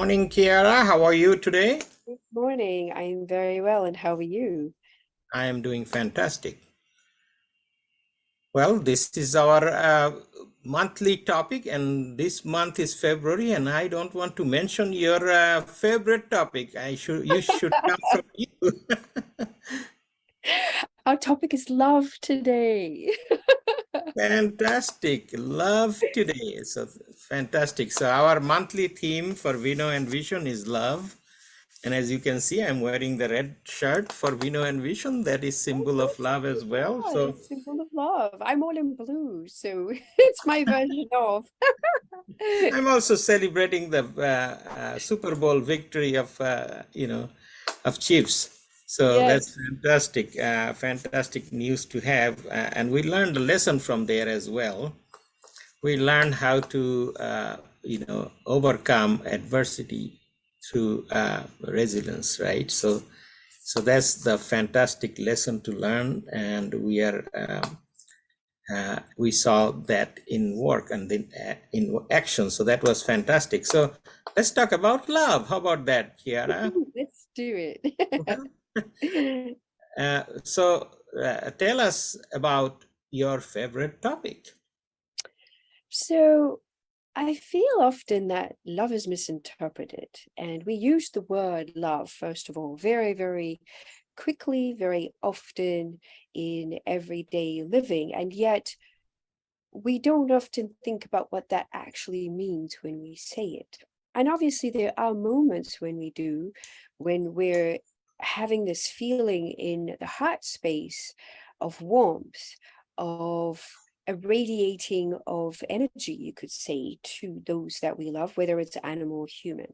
Morning, Chiara. How are you today? Good morning. I'm very well, and how are you? I am doing fantastic. Well, this is our monthly topic, and this month is February, and I don't want to mention your favorite topic. You should come from you. Our topic is love today. Fantastic. Love today. So fantastic. So our monthly theme for Vino and Vision is love. And as you can see, I'm wearing the red shirt for Vino and Vision. That is Oh, symbol of yes, love oh as my well. God, So it's symbol of love. I'm all in blue, so it's my version of. I'm also celebrating the Super Bowl victory of Chiefs. So Yes, that's fantastic, fantastic news to have. And we learned a lesson from there as well. We learned how to, overcome adversity through resilience, right? So that's the fantastic lesson to learn, and we saw that in work and then in action. So that was fantastic. So let's talk about love. How about that, Chiara? let's do it. Tell us about your favorite topic. So I feel often that love is misinterpreted, and we use the word love, first of all, very, very quickly, very often in everyday living, and yet we don't often think about what that actually means when we say it. And obviously, there are moments when we do, when we're having this feeling in the heart space of warmth, of a radiating of energy, you could say, to those that we love, whether it's animal or human.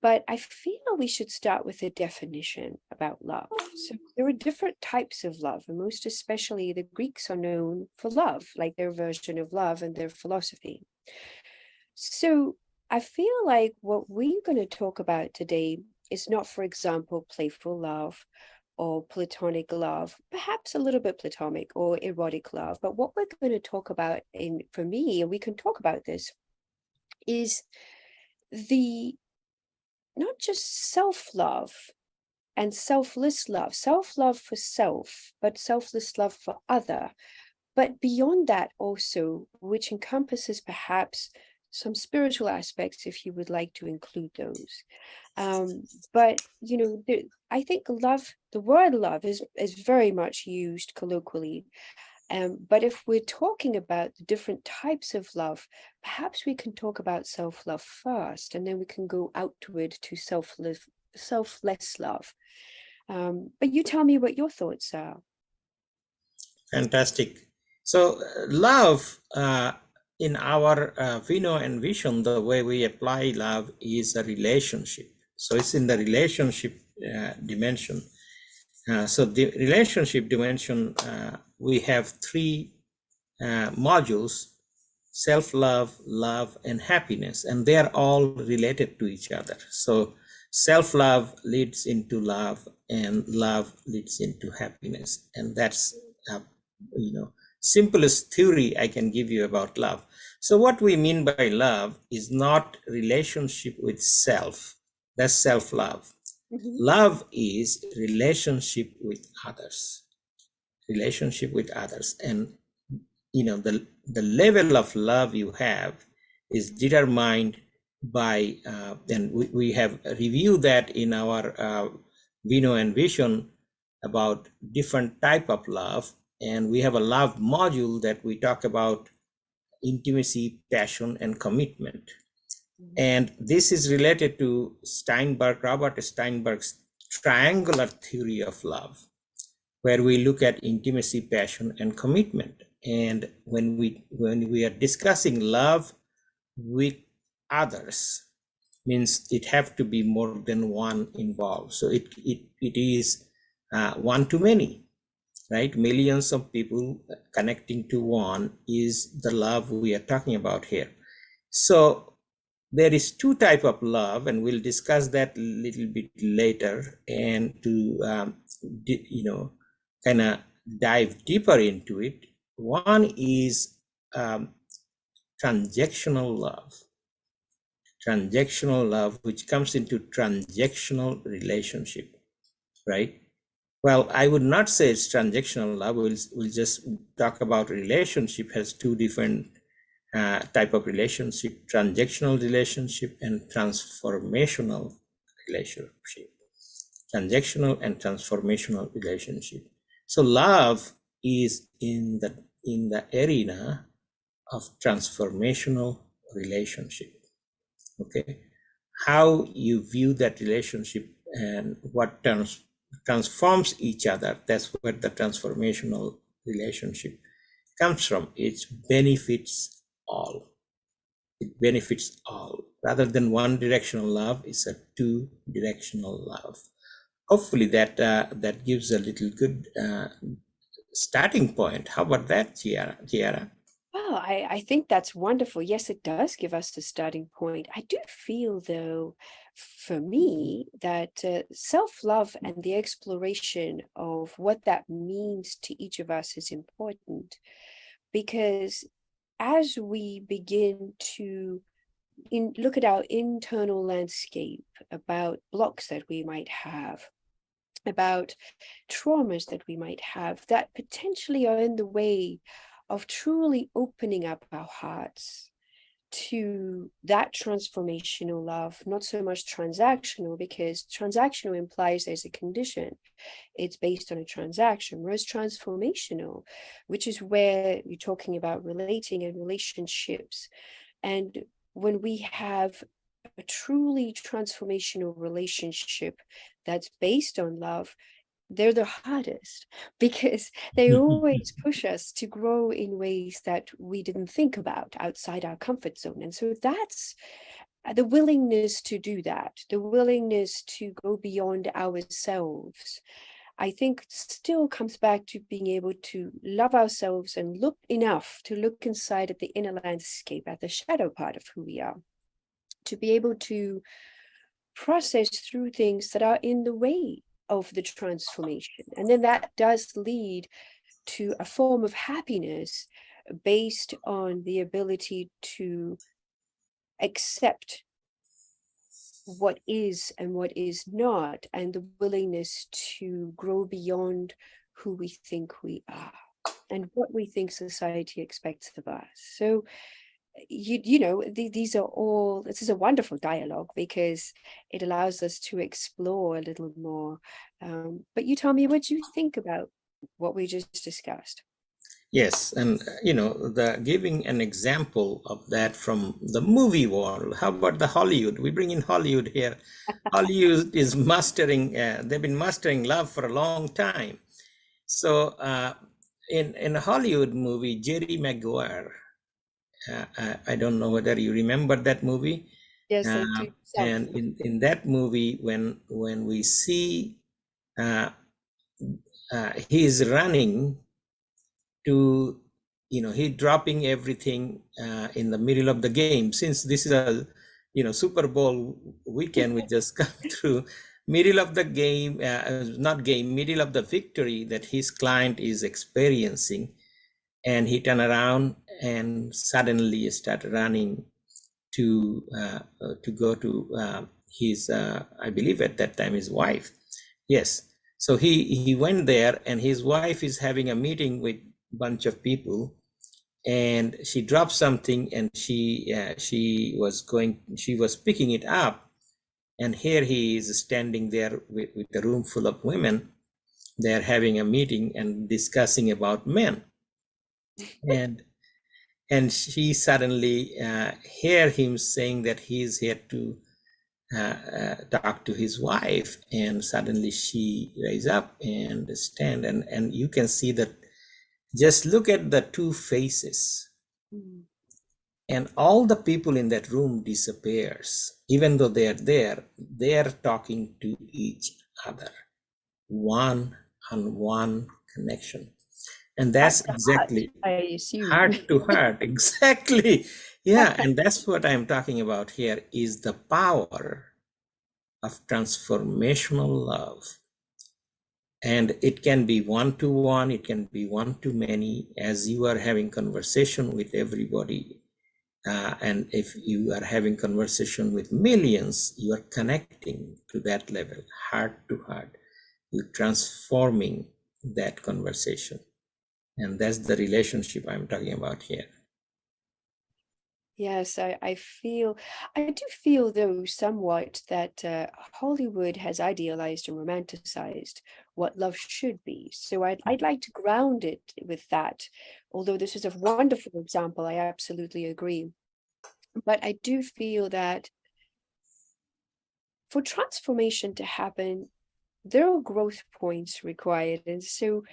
But I feel we should start with a definition about love. So there are different types of love, and most especially the Greeks are known for love, like their version of love and their philosophy. So I feel like what we're going to talk about today is not, for example, playful love or platonic love, perhaps a little bit platonic or erotic love. But what we're going to talk about for me, and we can talk about this, is the not just self-love and self-love for self, but selfless love for other. But beyond that also, which encompasses perhaps some spiritual aspects, if you would like to include those. But I think love, the word love is very much used colloquially. But if we're talking about the different types of love, perhaps we can talk about self-love first, and then we can go outward to selfless love. But you tell me what your thoughts are. Fantastic. So love in our Vino and Vision, the way we apply love is a relationship. So it's in the relationship dimension. So the relationship dimension, we have three modules: self-love, love, and happiness, and they are all related to each other. So self-love leads into love, and love leads into happiness, and that's simplest theory I can give you about love. So what we mean by love is not relationship with self. That's self-love. Mhm. Love is relationship with others. Relationship with others. And the level of love you have is determined by and we have reviewed that in our Vino and Vision about different type of love, and we have a love module that we talk about intimacy, passion, and commitment. And this is related to Robert Steinberg's triangular theory of love, where we look at intimacy, passion, and commitment. And when we are discussing love with others, means it have to be more than one involved. So it is one to many, right? Millions of people connecting to one is the love we are talking about here. So there is two type of love, and we'll discuss that a little bit later, and to kind of dive deeper into it. One is transactional love. transactional love, which comes into transactional relationship, right? Well, I would not say it's transactional love. We'll just talk about relationship has two different type of relationship: transactional relationship and transformational relationship. Transactional and transformational relationship. So love is in the arena of transformational relationship. Okay, how you view that relationship and what transforms each other, that's where the transformational relationship comes from. It benefits all. It benefits all. Rather than one directional love, it's a two directional love. Hopefully that gives a little good starting point. How about that, Chiara? Well, I think that's wonderful. Yes, it does give us a starting point. I do feel, though, for me, that self-love and the exploration of what that means to each of us is important, because as we begin to look at our internal landscape, about blocks that we might have, about traumas that we might have that potentially are in the way of truly opening up our hearts to that transformational love, not so much transactional, because transactional implies there's a condition. It's based on a transaction, whereas transformational, which is where you're talking about relating and relationships. And when we have a truly transformational relationship that's based on love, they're the hardest because they always push us to grow in ways that we didn't think about outside our comfort zone. And so that's the willingness to do that, the willingness to go beyond ourselves, I think still comes back to being able to love ourselves and look enough to look inside at the inner landscape, at the shadow part of who we are, to be able to process through things that are in the way of the transformation. And then that does lead to a form of happiness based on the ability to accept what is and what is not, and the willingness to grow beyond who we think we are and what we think society expects of us. So you know, these are all, this is a wonderful dialogue because it allows us to explore a little more. But you tell me what you think about what we just discussed. Yes, and the giving an example of that from the movie world. How about the Hollywood? We bring in Hollywood here. Hollywood is mastering. They've been mastering love for a long time. So in a Hollywood movie, Jerry Maguire. I don't know whether you remember that movie. Yes, I do. And in that movie, when we see he is running to, he dropping everything in the middle of the game. Since this is a, Super Bowl weekend, we just come through middle of the game, not game, middle of the victory that his client is experiencing. And he turned around and suddenly start running to go to his, I believe at that time, his wife. Yes. So he went there, and his wife is having a meeting with bunch of people, and she dropped something, and she was picking it up, and here he is standing there with a room full of women. They're having a meeting and discussing about men, and she suddenly hear him saying that he's here to talk to his wife, and suddenly she rise up and stand, and you can see that. Just look at the two faces, and all the people in that room disappears. Even though they are there, they are talking to each other, one-on-one connection. And that's exactly I assume. heart to heart. Exactly. Yeah. And that's what I'm talking about here, is the power of transformational love. And it can be one-to-one, it can be one-to-many. As you are having conversation with everybody, And if you are having conversation with millions, you are connecting to that level, heart to heart. You're transforming that conversation. And that's the relationship I'm talking about here. Yes, I do feel though somewhat that Hollywood has idealized and romanticized what love should be. So I'd like to ground it with that. Although this is a wonderful example, I absolutely agree. But I do feel that for transformation to happen, there are growth points required. And so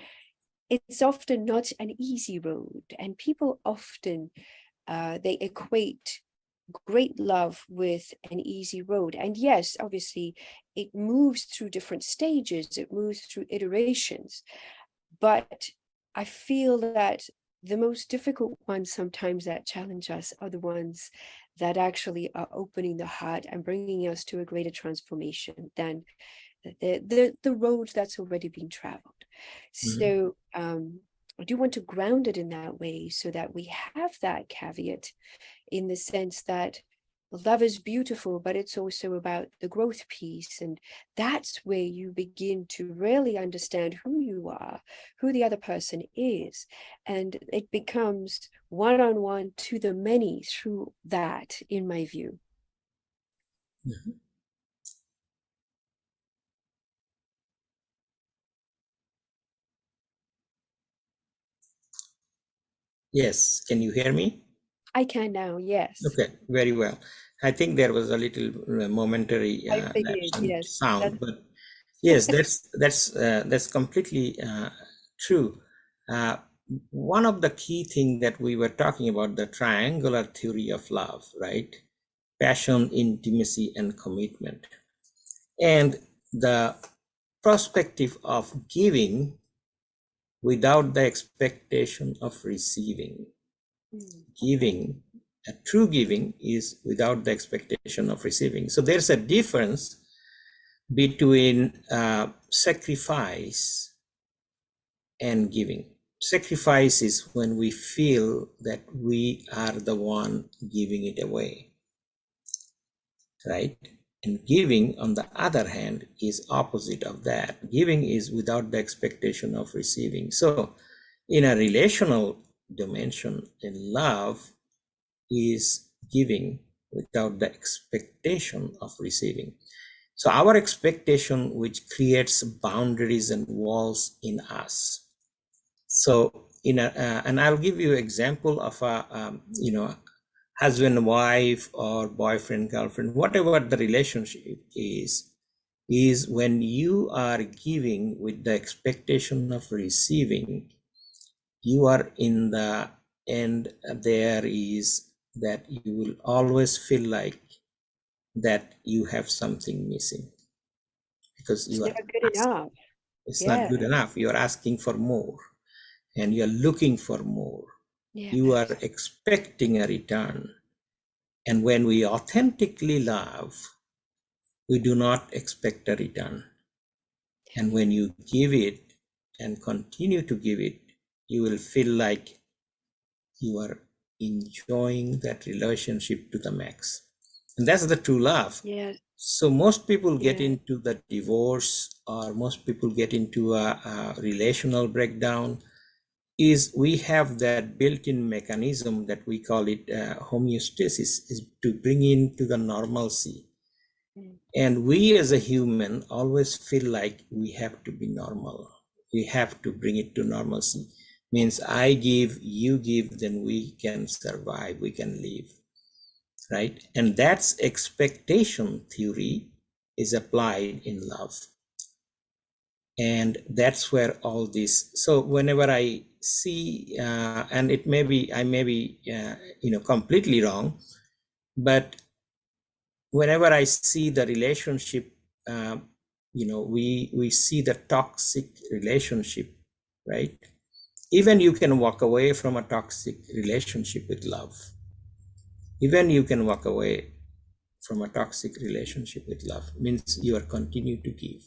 it's often not an easy road. And people often they equate great love with an easy road. And yes, obviously, it moves through different stages, it moves through iterations. But I feel that the most difficult ones sometimes that challenge us are the ones that actually are opening the heart and bringing us to a greater transformation than the road that's already been traveled. So I do want to ground it in that way so that we have that caveat in the sense that love is beautiful, but it's also about the growth piece. And that's where you begin to really understand who you are, who the other person is. And it becomes one-on-one to the many through that, in my view. Mm-hmm. Yes, can you hear me? I can now, yes. Okay, very well. I think there was a little momentary I lapse figured, in yes. sound, but yes, that's completely true. Uh, One of the key things that we were talking about, the triangular theory of love, right? Passion, intimacy, and commitment. And the perspective of giving without the expectation of receiving. Giving, a true giving, is without the expectation of receiving. So there's a difference between sacrifice and giving. Sacrifice is when we feel that we are the one giving it away, right? And giving, on the other hand, is opposite of that. Giving is without the expectation of receiving. So in a relational dimension, in love is giving without the expectation of receiving. So our expectation, which creates boundaries and walls in us. So and I'll give you example of a husband, wife, or boyfriend, girlfriend, whatever the relationship is when you are giving with the expectation of receiving, you are in the end, there is that you will always feel like that you have something missing because It's you are never good asking. enough. It's not Yeah. good enough. You are asking for more and you're looking for more. You are Yes. expecting a return. And when we authentically love, we do not expect a return. And when you give it and continue to give it, you will feel like you are enjoying that relationship to the max. And that's the true love. Yes. So most people get Yeah. into the divorce, or most people get into a relational breakdown, is we have that built-in mechanism that we call it homeostasis, is to bring into the normalcy. And we as a human always feel like we have to be normal. We have to bring it to normalcy. Means I give, you give, then we can survive, we can live, right? And that's expectation theory is applied in love. And that's where all this, so whenever I see, and it may be, I may be, completely wrong, but whenever I see the relationship, we see the toxic relationship, right? Even you can walk away from a toxic relationship with love. Even you can walk away from a toxic relationship with love. Means you are continue to give.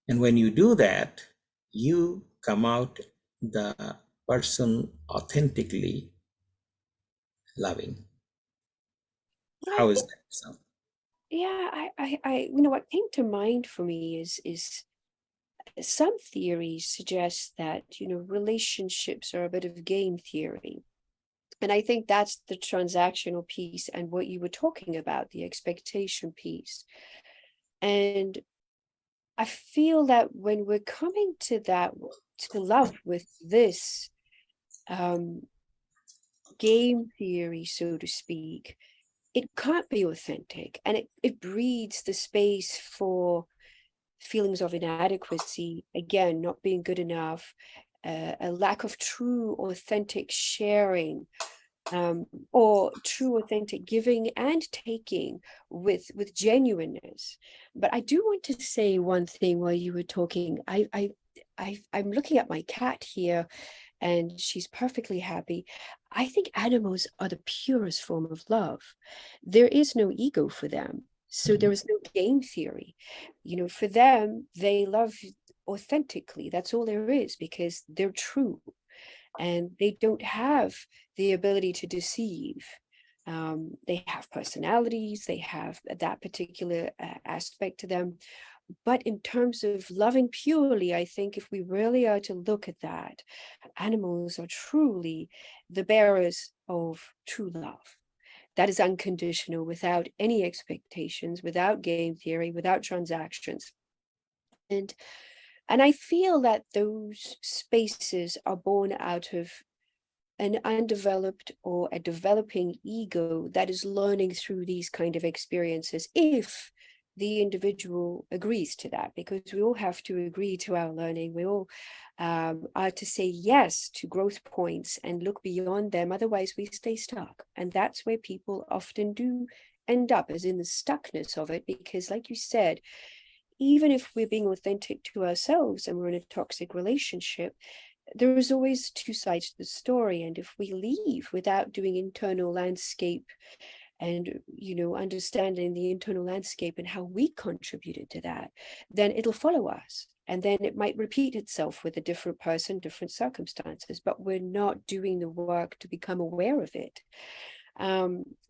And when you do that, you come out the person authentically loving. Well, I How is think, that? So, yeah, what came to mind for me is some theories suggest that, relationships are a bit of game theory. And I think that's the transactional piece and what you were talking about, the expectation piece. And I feel that when we're coming to that, to love with this game theory, so to speak, it can't be authentic. And it breeds the space for feelings of inadequacy, again, not being good enough, a lack of true, authentic sharing, or true, authentic giving and taking with genuineness. But I do want to say one thing while you were talking. I'm looking at my cat here, and she's perfectly happy. I think animals are the purest form of love. There is no ego for them. So there is no game theory. For them, they love authentically. That's all there is, because they're true and they don't have the ability to deceive. They have personalities, they have that particular aspect to them. But in terms of loving purely, I think if we really are to look at that, animals are truly the bearers of true love. That is unconditional, without any expectations, without game theory, without transactions. And and I feel that those spaces are born out of an undeveloped or a developing ego that is learning through these kind of experiences, if the individual agrees to that, because we all have to agree to our learning. We all are to say yes to growth points and look beyond them. Otherwise we stay stuck, and that's where people often do end up, as in the stuckness of it. Because like you said, even if we're being authentic to ourselves and we're in a toxic relationship, there is always two sides to the story. And if we leave without doing internal landscape and understanding the internal landscape and how we contributed to that, then it'll follow us, and then it might repeat itself with a different person, different circumstances, but we're not doing the work to become aware of it.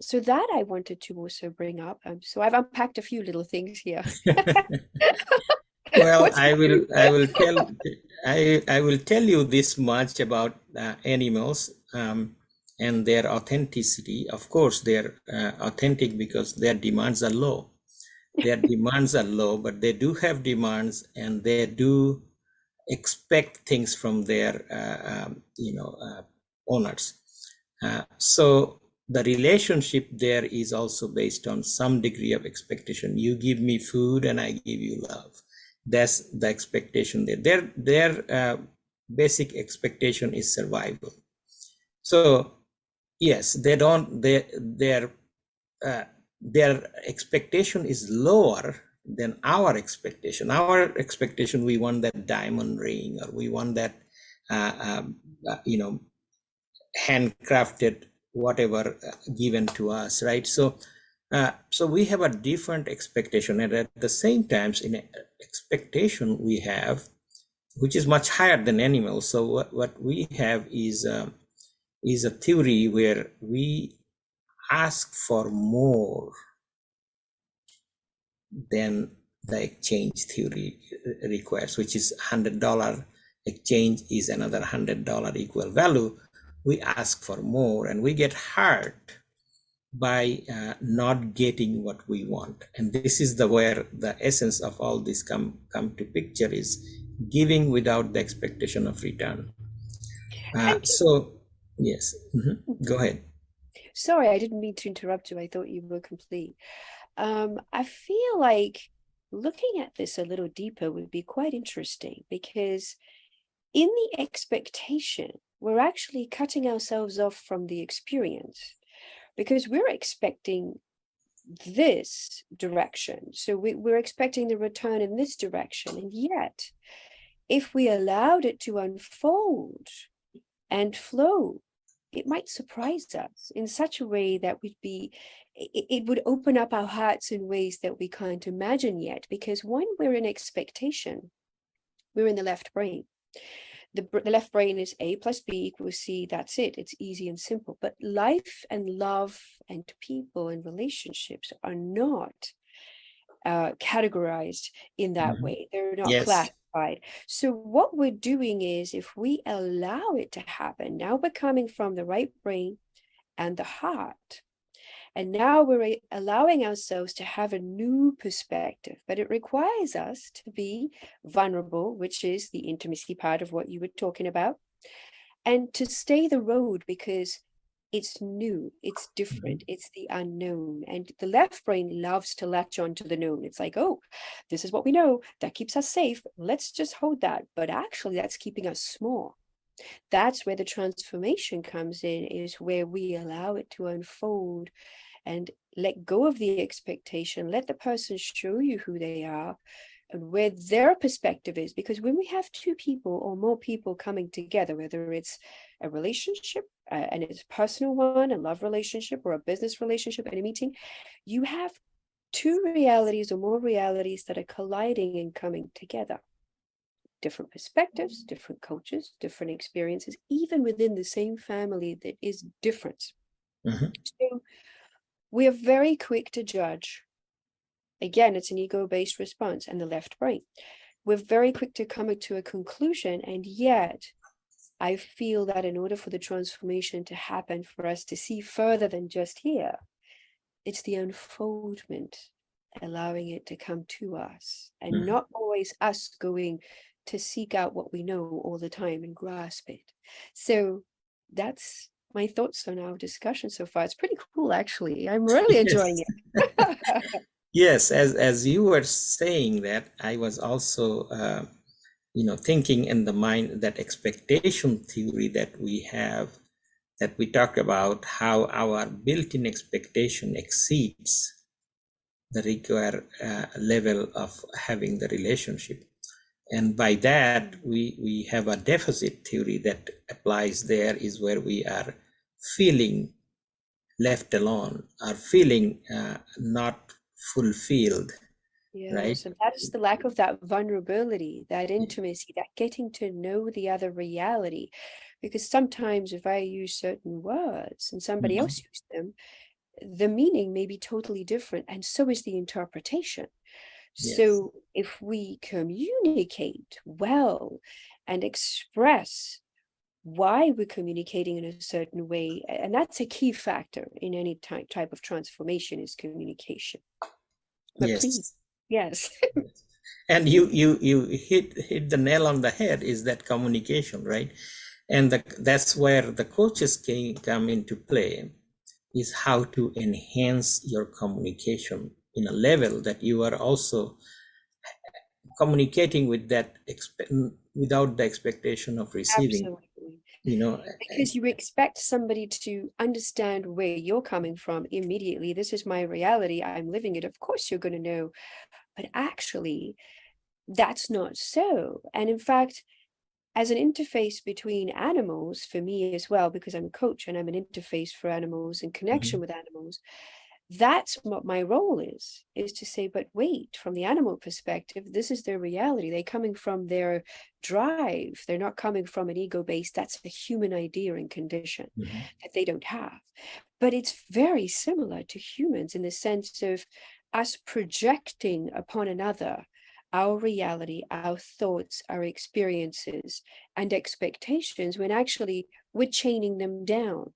So that I wanted to also bring up. So I've unpacked a few little things here. well, What's your I will tell you this much about animals and their authenticity. Of course, they're authentic because their demands are low. Their demands are low, but they do have demands, and they do expect things from their owners. So the relationship there is also based on some degree of expectation. You give me food and I give you love. That's the expectation there. Their basic expectation is survival. So yes, their expectation is lower than our expectation. Our expectation, we want that diamond ring, or we want that handcrafted whatever given to us, right? So we have a different expectation, and at the same times, in expectation we have, which is much higher than animals. So what we have is a theory where we ask for more than the exchange theory requires, which is $100 exchange is another $100 equal value. We ask for more, and we get hurt by not getting what we want. And this is where the essence of all this come to picture, is giving without the expectation of return. and So yes, go ahead. sorry, I didn't mean to interrupt you. I thought you were complete. I feel like looking at this a little deeper would be quite interesting, because in the expectation, we're actually cutting ourselves off from the experience, because we're expecting this direction. So we're expecting the return in this direction. And yet, if we allowed it to unfold and flow, it might surprise us in such a way that it would open up our hearts in ways that we can't imagine yet. Because when we're in expectation, we're in the left brain. the left brain is A plus B equals C. That's it. It's easy and simple. But life and love and people and relationships are not categorized in that way. They're not Yes. classified. So what we're doing is, if we allow it to happen, now we're coming from the right brain and the heart. And now we're allowing ourselves to have a new perspective, but it requires us to be vulnerable, which is the intimacy part of what you were talking about, and to stay the road, because it's new, it's different, it's the unknown. And the left brain loves to latch on to the known. It's like, oh, this is what we know, that keeps us safe, let's just hold that. But actually, that's keeping us small. That's where the transformation comes in, is where we allow it to unfold and let go of the expectation. Let the person show you who they are and where their perspective is. Because when we have two people or more people coming together, whether it's a relationship and it's a personal one, a love relationship, or a business relationship, and a meeting, you have two realities or more realities that are colliding and coming together. Different perspectives, different cultures, different experiences, even within the same family, that is different. So we are very quick to judge. Again, it's an ego-based response and the left brain. We're very quick to come to a conclusion, and yet I feel that in order for the transformation to happen, for us to see further than just here, it's the unfoldment, allowing it to come to us, and not always us going to seek out what we know all the time and grasp it. So that's my thoughts on our discussion so far. It's pretty cool, actually. I'm really enjoying it. Yes, as you were saying that, I was also, thinking in the mind that expectation theory that we have, that we talk about how our built-in expectation exceeds the required level of having the relationship. And by that, we have a deficit theory that applies there, is where we are feeling left alone, or feeling not fulfilled, right? Yes, and that is the lack of that vulnerability, that intimacy, that getting to know the other reality. Because sometimes if I use certain words and somebody else used them, the meaning may be totally different, and so is the interpretation. Yes. So if we communicate well and express why we're communicating in a certain way, and that's a key factor in any type of transformation, is communication. But please, Yes. yes. And you hit the nail on the head, is that communication, right? And that's where the coaches can come into play, is how to enhance your communication in a level that you are also communicating with that without the expectation of receiving. Absolutely. Because you expect somebody to understand where you're coming from immediately. This is my reality, I'm living it. Of course you're going to know. But actually, that's not so. And in fact, as an interface between animals, for me as well, because I'm a coach and I'm an interface for animals and connection with animals, that's what my role is to say, but wait, from the animal perspective, this is their reality. They're coming from their drive. They're not coming from an ego-based, that's a human idea and condition that they don't have. But it's very similar to humans in the sense of us projecting upon another our reality, our thoughts, our experiences, and expectations, when actually we're chaining them down,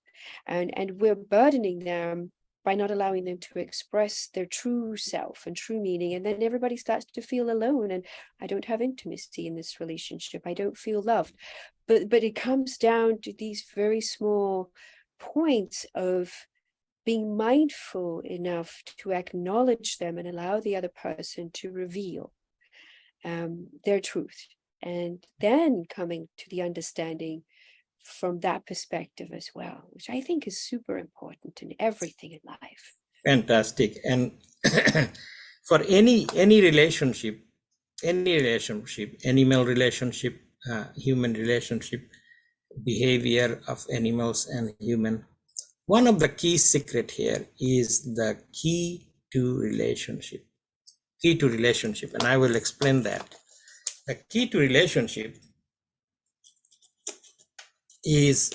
and we're burdening them by not allowing them to express their true self and true meaning. And then everybody starts to feel alone, and I don't have intimacy in this relationship, I don't feel loved. But it comes down to these very small points of being mindful enough to acknowledge them and allow the other person to reveal their truth, and then coming to the understanding from that perspective as well, which I think is super important in everything in life. Fantastic. And for any relationship, animal relationship, human relationship, behavior of animals and human, one of the key secret here is the key to relationship. And I will explain that. The key to relationship is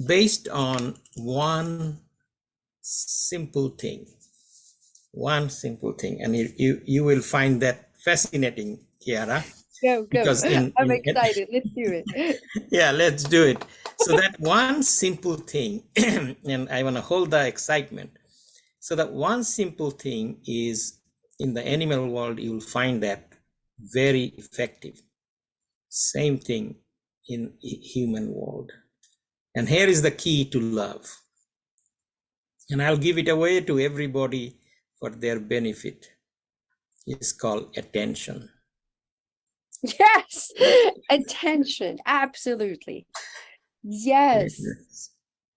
based on one simple thing. One simple thing, and you will find that fascinating, Chiara, Go, go. because in I'm excited. Let's do it. yeah, let's do it. So that one simple thing, and I want to hold the excitement. So that one simple thing is, in the animal world, you will find that very effective. Same thing in human world. And here is the key to love. And I'll give it away to everybody for their benefit. It's called attention. Yes, attention. Absolutely. Yes. Yes.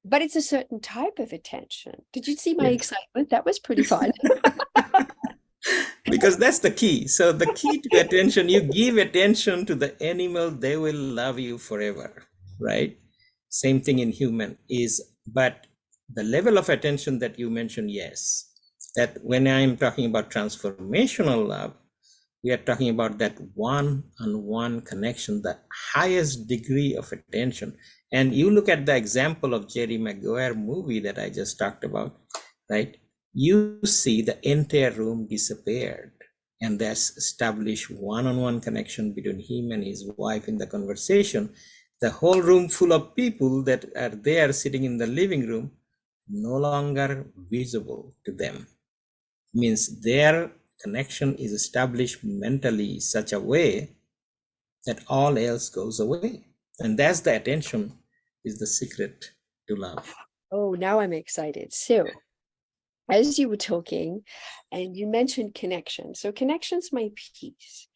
But it's a certain type of attention. Did you see my excitement? That was pretty fun. Because that's the key. So the key to attention, you give attention to the animal, they will love you forever, right? Same thing in human is, but the level of attention that you mentioned, yes, that when I'm talking about transformational love, we are talking about that one-on-one connection, the highest degree of attention. And you look at the example of Jerry Maguire movie that I just talked about, right? You see the entire room disappeared, and that's established one-on-one connection between him and his wife in the conversation. The whole room full of people that are there sitting in the living room, no longer visible to them. Means their connection is established mentally such a way that all else goes away. And that's the attention is the secret to love. Oh, now I'm excited. So, as you were talking, and you mentioned connection. So, connection's my piece.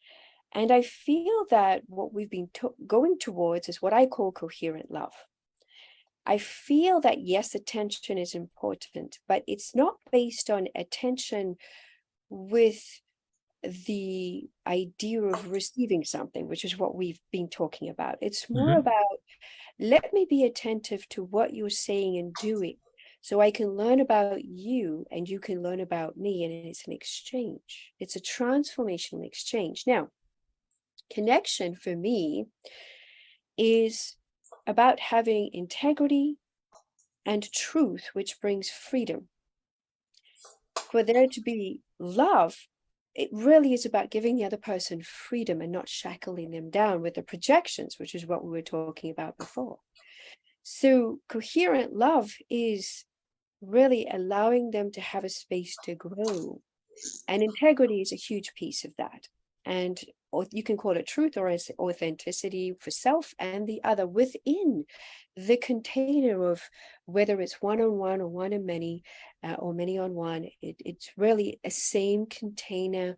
And I feel that what we've been going towards is what I call coherent love. I feel that, yes, attention is important, but it's not based on attention with the idea of receiving something, which is what we've been talking about. It's more about, let me be attentive to what you're saying and doing so I can learn about you and you can learn about me. And it's an exchange. It's a transformational exchange. Now, connection for me is about having integrity and truth, which brings freedom. For there to be love, it really is about giving the other person freedom and not shackling them down with the projections, which is what we were talking about before. So coherent love is really allowing them to have a space to grow. And integrity is a huge piece of that. And you can call it truth or authenticity for self and the other within the container of whether it's one-on-one or one-on-many or many-on-one. It's really a same container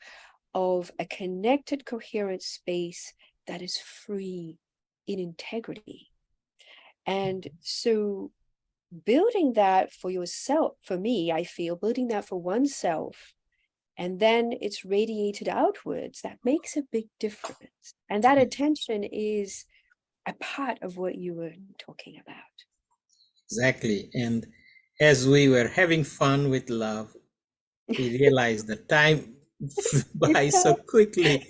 of a connected, coherent space that is free in integrity. And so building that for yourself, for me, I feel building that for oneself, and then it's radiated outwards, that makes a big difference. And that attention is a part of what you were talking about. Exactly. And as we were having fun with love, we realized the time flew by so quickly.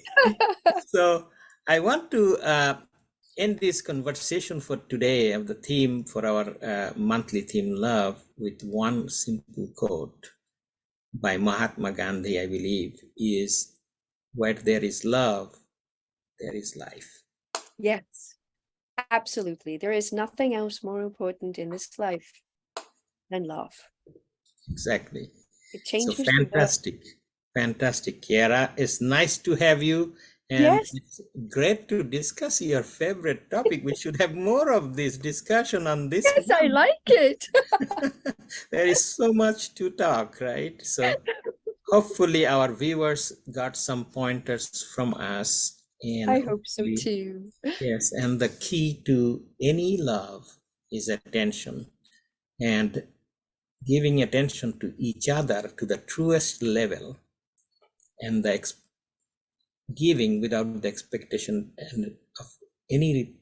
So I want to end this conversation for today of the theme for our monthly theme, love, with one simple quote by Mahatma Gandhi, I believe, is, where there is love, there is life. Yes, absolutely. There is nothing else more important in this life than love. Exactly. It So changes fantastic. Fantastic, Chiara. It's nice to have you. And Yes. it's great to discuss your favorite topic. We should have more of this discussion on this Yes, I one. like it. There is so much to talk, right? So hopefully our viewers got some pointers from us. And I hope so too. yes, and the key to any love is attention, and giving attention to each other to the truest level, and the giving without the expectation and of any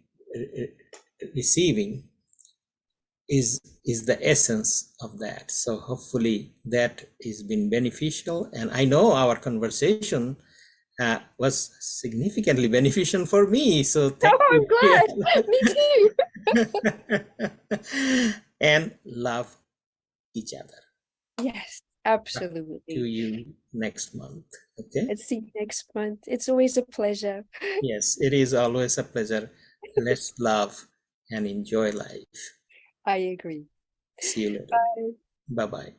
receiving is the essence of that. So hopefully that has been beneficial, and I know our conversation was significantly beneficial for me. So thank Oh, I'm you. glad. Me too. And love each other. Yes, To absolutely. you next month. Okay. And see you next month. It's always a pleasure. Yes, it is always a pleasure. Let's love and enjoy life. I agree. See you later. Bye. Bye bye.